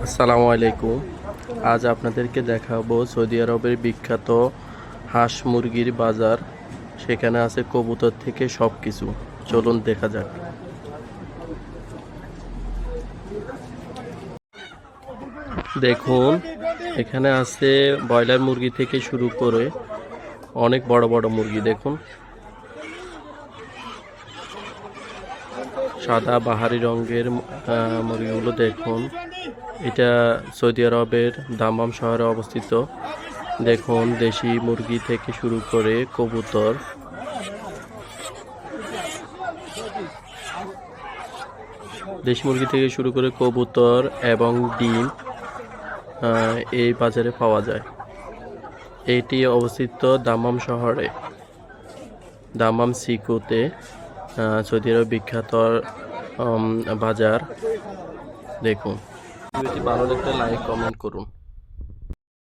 আসসালামু আলাইকুম। আজ আপনাদেরকে দেখাবো সৌদি আরবের বিখ্যাত হাঁস মুরগির বাজার। সেখানে আছে কবুতর থেকে সব কিছু। চলুন দেখা যাক। দেখুন, এখানে আছে ব্রয়লার মুরগি থেকে শুরু করে অনেক বড় বড় মুরগি। দেখুন, সাদা বাহারি রঙের মুরগিগুলো দেখুন। এটা সৌদি আরবের দাম্মাম শহরে অবস্থিত। দেখুন, দেশি মুরগি থেকে শুরু করে কবুতর, এবং ডিম এই বাজারে পাওয়া যায়। এটি অবস্থিত দাম্মাম শহরে, দাম্মাম সিকুতে, সৌদি আরব বিখ্যাত বাজার। দেখুন, ভিডিওটি ভালো লাগলে লাইক কমেন্ট করুন।